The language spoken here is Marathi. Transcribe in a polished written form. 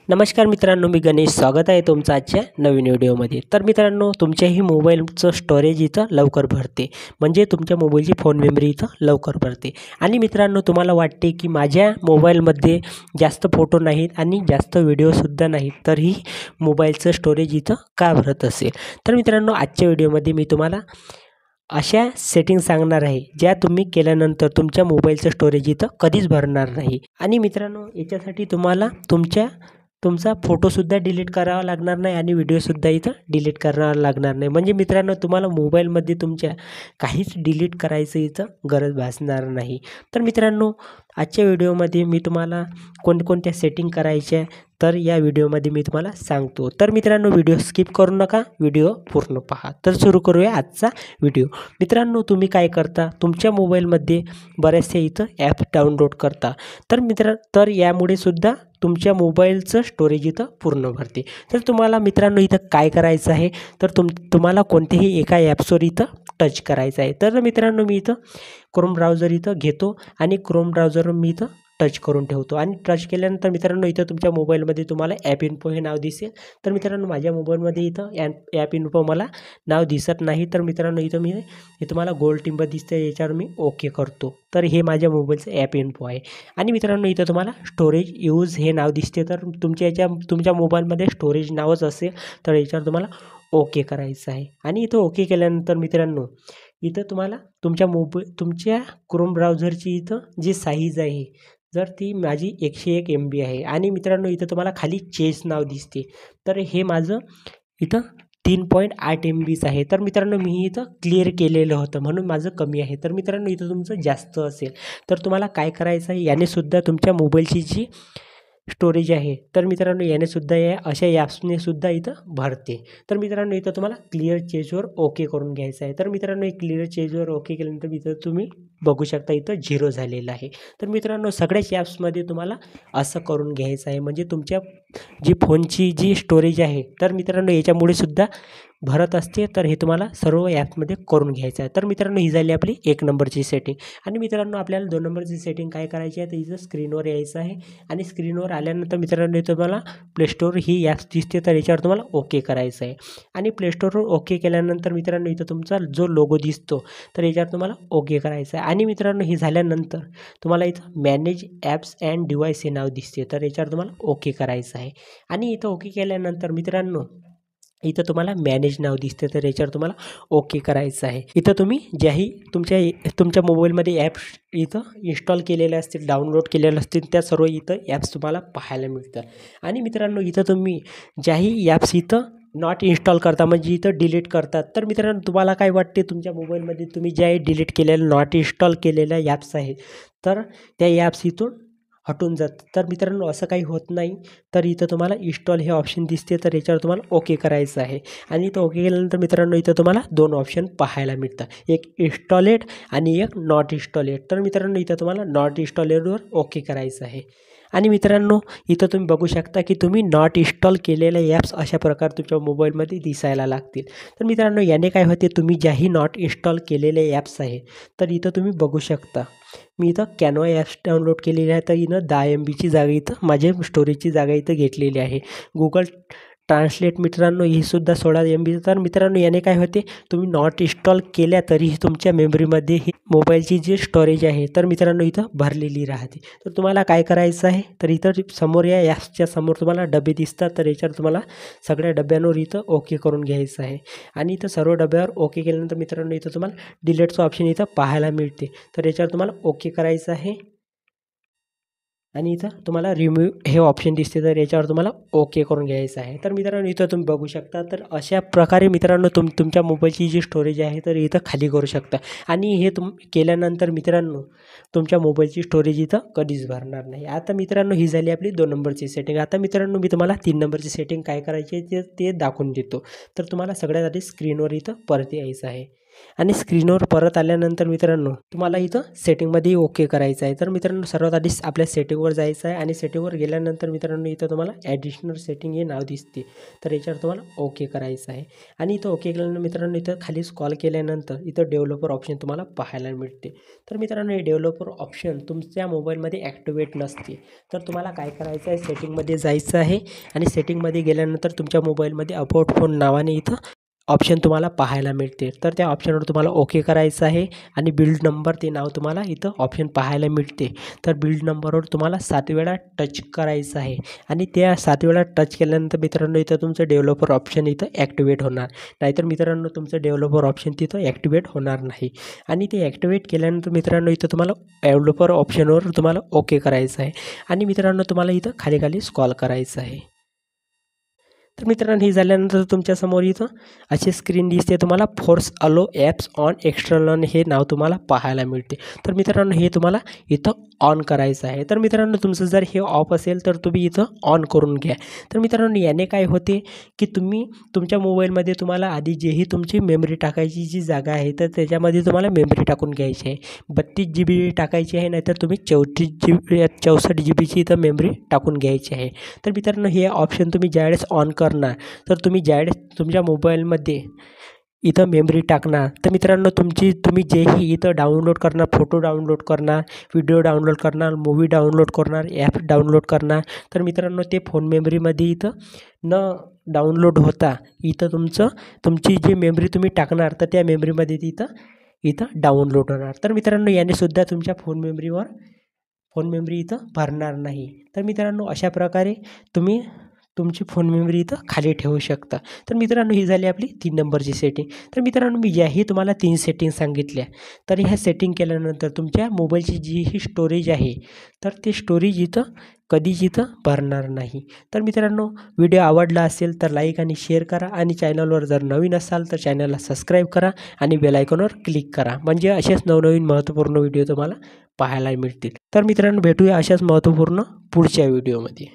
नमस्कार मित्रांनो, मी गणेश. स्वागत आहे तुमचं आजच्या नवीन व्हिडिओमध्ये. तर मित्रांनो, तुमच्याही मोबाईलचं स्टोरेज इथं लवकर भरते, म्हणजे तुमच्या मोबाईलची फोन मेमरी इथं लवकर भरते. आणि मित्रांनो, तुम्हाला वाटते की माझ्या मोबाईलमध्ये जास्त फोटो नाहीत आणि जास्त व्हिडिओसुद्धा नाहीत, तरीही मोबाईलचं स्टोरेज इथं का भरत असेल? तर मित्रांनो, आजच्या व्हिडिओमध्ये मी तुम्हाला अशा सेटिंग सांगणार आहे, ज्या तुम्ही केल्यानंतर तुमच्या मोबाईलचं स्टोरेज इथं कधीच भरणार नाही. आणि मित्रांनो, याच्यासाठी तुम्हाला तुमचा फोटोसुद्धा डिलीट करावा लागणार नाही आणि व्हिडिओसुद्धा इथं डिलीट करावा लागणार नाही. म्हणजे मित्रांनो, तुम्हाला मोबाईलमध्ये तुमच्या काहीच डिलीट करायचं इथं गरज भासणार नाही. तर मित्रांनो, आजच्या व्हिडिओमध्ये मी तुम्हाला कोणकोणत्या सेटिंग करायच्या तर या व्हिडिओमध्ये मी तुम्हाला सांगतो. तर मित्रांनो, व्हिडिओ स्किप करू नका, व्हिडिओ पूर्ण पहा. तर सुरू करूया आजचा व्हिडिओ. मित्रांनो, तुम्ही काय करता, तुमच्या मोबाईलमध्ये बऱ्याचशा इथं ॲप डाउनलोड करता. तर यामुळे सुद्धा तुमच्या मोबाईलचं स्टोरेज इथं पूर्ण भरते. तर तुम्हाला मित्रांनो इथं काय करायचं आहे, तर तुम्हाला कोणत्याही एका ॲप्सवर इथं टच करायचं आहे. तर मित्रांनो, मी इथं क्रोम ब्राउझर इथं घेतो आणि क्रोम ब्राउझरवर मी इथं टच करून ठेवतो. आणि टच केल्यानंतर मित्रांनो, इथं तुमच्या मोबाईलमध्ये तुम्हाला ॲप इन्फो हे नाव दिसेल. तर मित्रांनो, माझ्या मोबाईलमध्ये इथं ॲप इन्फो मला नाव दिसत नाही. तर मित्रांनो, इथं हे तुम्हाला गोल टिंब दिसते, याच्यावर मी ओके करतो. तर हे माझ्या मोबाईलचं ॲप इन्फो आहे. आणि मित्रांनो, इथं तुम्हाला स्टोरेज यूज हे नाव दिसते. तर तुमच्या मोबाईलमध्ये स्टोरेज नावच असेल, तर याच्यावर तुम्हाला ओके करायचं आहे. आणि इथं ओके केल्यानंतर मित्रांनो, इथं तुम्हाला तुमच्या क्रोम ब्राउझरची इथं जी साईज आहे, जर ती माझी 101 MB आहे. आणि मित्रांनो, इथं तुम्हाला खाली चेस नाव दिसते. तर हे माझं इथं 3.8 MBच आहे. तर मित्रांनो, मी इथं क्लिअर केलेलं होतं, म्हणून माझं कमी आहे. तर मित्रांनो, इथं तुमचं जास्त असेल, तर तुम्हाला काय करायचं आहे, यानेसुद्धा तुमच्या मोबाईलची जी स्टोरेज आहे, तर मित्रांनो, यानेसुद्धा अशा ॲप्सनेसुद्धा इथं भरते. तर मित्रांनो, इथं तुम्हाला क्लिअर चेजवर ओके करून घ्यायचं आहे. तर मित्रांनो, एक क्लिअर चेजवर ओके केल्यानंतर इथं तुम्ही बघू शकता, इथं 0 झालेलं आहे. तर मित्रांनो, सगळ्याच ॲप्समध्ये तुम्हाला असं करून घ्यायचं आहे, म्हणजे तुमच्या जी फोनची जी स्टोरेज आहे, तर मित्रांनो, याच्यामुळे सुद्धा भरत असते. तर हे तुम्हाला सर्व ॲपमध्ये करून घ्यायचं आहे. तर मित्रांनो, ही झाली आपली 1 नंबरची सेटिंग. आणि मित्रांनो, आपल्याला 2 नंबरची सेटिंग काय करायची आहे, तर इथं स्क्रीनवर यायचं आहे. आणि स्क्रीनवर आल्यानंतर मित्रांनो, इथं तुम्हाला प्ले स्टोअर ही ॲप्स दिसते, तर याच्यावर तुम्हाला ओके करायचं आहे. आणि प्ले स्टोअरवर ओके केल्यानंतर मित्रांनो, इथं तुमचा जो लोगो दिसतो, तर याच्यावर तुम्हाला ओके करायचं आहे. आणि मित्रांनो, हे झाल्यानंतर तुम्हाला इथं मॅनेज ॲप्स अँड डिव्हाइस हे नाव दिसते, तर याच्यावर तुम्हाला ओके करायचं आहे. आणि इथं ओके केल्यानंतर मित्रांनो, इथं तुम्हाला मॅनेज नाव दिसते, तर याच्यावर तुम्हाला ओके करायचं आहे. इथं तुम्ही ज्याही तुमच्या मोबाईलमध्ये ॲप्स इथं इन्स्टॉल केलेले असतील, डाउनलोड केलेले असतील, त्या सर्व इथं ॲप्स तुम्हाला पाहायला मिळतात. आणि मित्रांनो, इथं तुम्ही ज्याही ॲप्स इथं नॉट इन्स्टॉल करता, म्हणजे इथं डिलीट करतात, तर मित्रांनो, तुम्हाला काय वाटते, तुमच्या मोबाईलमध्ये तुम्ही ज्याही डिलीट केलेल्या नॉट इन्स्टॉल केलेल्या ॲप्स आहेत, तर त्या ॲप्स इथून हटून जातात. तर मित्रांनो, असं काही होत नाही. तर इथं तुम्हाला इन्स्टॉल हे ऑप्शन दिसते, तर याच्यावर तुम्हाला ओके करायचं आहे. आणि इथं ओके केल्यानंतर मित्रांनो, इथं तुम्हाला 2 ऑप्शन पाहायला मिळतात, एक इन्स्टॉलेड आणि एक नॉट इन्स्टॉलेड. तर मित्रांनो, इथं तुम्हाला नॉट इन्स्टॉलेडवर ओके करायचं आहे. आणि मित्रांनो, इथं तुम्ही बघू शकता की तुम्ही नॉट इन्स्टॉल केलेले ॲप्स अशा प्रकारे तुमच्या मोबाईलमध्ये दिसायला लागतील. तर मित्रांनो, याने काय होते, तुम्ही ज्याही नॉट इन्स्टॉल केलेले ॲप्स आहे, तर इथं तुम्ही बघू शकता, मी इथं कॅनवा ॲप्स डाउनलोड केलेली आहे. तर इथं 10 MBची जागा इथं माझ्या स्टोरेजची जागा इथं घेतलेली आहे. गुगल ट्रान्सलेट मित्रांनो, ही सुद्धा 16 MB. तर मित्रांनो, याने काय होते, तुम्ही नॉट इन्स्टॉल केल्या तरीही तुमच्या मेमरीमध्ये ही मोबाईलची जी स्टोरेज आहे, तर मित्रांनो, इथं भरलेली राहते. तर तुम्हाला काय करायचं आहे, तर इथं समोर या ॲप्सच्या समोर तुम्हाला डबे दिसतात, तर याच्यावर तुम्हाला सगळ्या डब्यांवर इथं ओके करून घ्यायचं आहे. आणि इथं सर्व डब्यावर ओके केल्यानंतर मित्रांनो, इथं तुम्हाला डिलीटचं ऑप्शन इथं पाहायला मिळते, तर याच्यावर तुम्हाला ओके करायचं आहे. आणि इथं तुम्हाला रिमूव्ह हे ऑप्शन दिसते, तर याच्यावर तुम्हाला ओके करून घ्यायचं आहे. तर मित्रांनो, इथं तुम्ही बघू शकता, तर अशा प्रकारे मित्रांनो, तुमच्या मोबाईलची जी स्टोरेज आहे, तर इथं खाली करू शकता. आणि हे केल्यानंतर मित्रांनो, तुमच्या मोबाईलची स्टोरेज इथं कधीच भरणार नाही. आता मित्रांनो, ही झाली आपली 2 नंबरची सेटिंग. आता मित्रांनो, मी तुम्हाला 3 नंबरची सेटिंग काय करायची आहे ते दाखवून देतो. तर तुम्हाला सगळ्यात आधी स्क्रीनवर इथं परत यायचं आहे. आणि स्क्रीनवर परत आल्यानंतर मित्रांनो तुम्हाला इथं सेटिंगमध्ये ओके करायचं आहे. तर मित्रांनो सर्वात आधी आपल्या सेटिंगवर जायचं आहे आणि सेटिंगवर गेल्यानंतर मित्रांनो इथं तुम्हाला ॲडिशनल सेटिंग हे नाव दिसते. तर याच्यावर तुम्हाला ओके करायचं आहे आणि इथं ओके केल्यानंतर मित्रांनो इथं खाली स्क्रॉल केल्यानंतर इथं डेव्हलपर ऑप्शन तुम्हाला पाहायला मिळते. तर मित्रांनो हे डेव्हलपर ऑप्शन तुमच्या मोबाईलमध्ये ॲक्टिवेट नसते. तर तुम्हाला काय करायचं आहे, सेटिंगमध्ये जायचं आहे आणि सेटिंगमध्ये गेल्यानंतर तुमच्या मोबाईलमध्ये अबाउट फोन नावाने इथं ऑप्शन तुम्हाला पाहायला मिळते. तर त्या ऑप्शनवर तुम्हाला ओके करायचं आहे आणि बिल्ड नंबर ते नाव तुम्हाला इथं ऑप्शन पाहायला मिळते. तर बिल्ड नंबरवर तुम्हाला 7 वेळा टच करायचं आहे आणि त्या 7 वेळा टच केल्यानंतर मित्रांनो इथं तुमचं डेव्हलपर ऑप्शन इथं ॲक्टिवेट होणार. नाहीतर मित्रांनो तुमचं डेव्हलपर ऑप्शन तिथं ॲक्टिवेट होणार नाही. आणि ते ॲक्टिवेट केल्यानंतर मित्रांनो इथं तुम्हाला डेव्हलपर ऑप्शनवर तुम्हाला ओके करायचं आहे आणि मित्रांनो तुम्हाला इथं खाली खाली स्क्रॉल करायचं आहे. तर मित्रांनो हे झाल्यानंतर तुमच्यासमोर इथं अशी स्क्रीन दिसते. तुम्हाला फोर्स अलो ॲप्स ऑन एक्स्टर्नल हे नाव तुम्हाला पाहायला मिळते. तर मित्रांनो हे तुम्हाला इथं ऑन करायचं आहे. तर मित्रांनो तुमचं जर हे ऑफ असेल तर तुम्ही इथं ऑन करून घ्या. तर मित्रांनो याने काय होते की तुम्ही तुमच्या मोबाईलमध्ये तुम्हाला आधी जेही तुमची मेमरी टाकायची जी जागा आहे तर त्याच्यामध्ये तुम्हाला मेमरी टाकून घ्यायची आहे. 32 GB टाकायची आहे, नाहीतर तुम्ही 64 GBची इथं मेमरी टाकून घ्यायची आहे. तर मित्रांनो हे ऑप्शन तुम्ही ज्यावेळेस ऑन करणार तर तुम्ही ज्यावेळेस तुमच्या मोबाईलमध्ये इथं मेमरी टाकणार तर मित्रांनो तुम्ही जेही इथं डाउनलोड करणार, फोटो डाउनलोड करणार, व्हिडिओ डाउनलोड करणार, मूव्ही डाउनलोड करणार, ॲप डाउनलोड करणार तर मित्रांनो ते फोन मेमरीमध्ये इथं न डाउनलोड होता इथं तुमची जी मेमरी तुम्ही टाकणार तर त्या मेमरीमध्ये इथं डाउनलोड होणार. तर मित्रांनो याने सुद्धा तुमच्या फोन मेमरी इथं भरणार नाही. तर मित्रांनो अशा प्रकारे तुम्ही तुमची फोन मेमरी इथं खाली ठेवू शकता. तर मित्रांनो ही झाली आपली 3 नंबरची सेटिंग. तर मित्रांनो मी याही तुम्हाला 3 सेटिंग सांगितल्या. तर ह्या सेटिंग केल्यानंतर तुमच्या मोबाईलची जी ही स्टोरेज आहे तर ते स्टोरेज इथं कधीच इथं भरणार नाही. तर मित्रांनो व्हिडिओ आवडला असेल तर लाईक आणि शेअर करा आणि चॅनलवर जर नवीन असाल तर चॅनलला सबस्क्राईब करा आणि बेल आयकॉनवर क्लिक करा. म्हणजे असेच नवनवीन महत्त्वपूर्ण व्हिडिओ तुम्हाला पाहायला मिळतील. तर मित्रांनो भेटूया अशाच महत्त्वपूर्ण पुढच्या व्हिडिओमध्ये.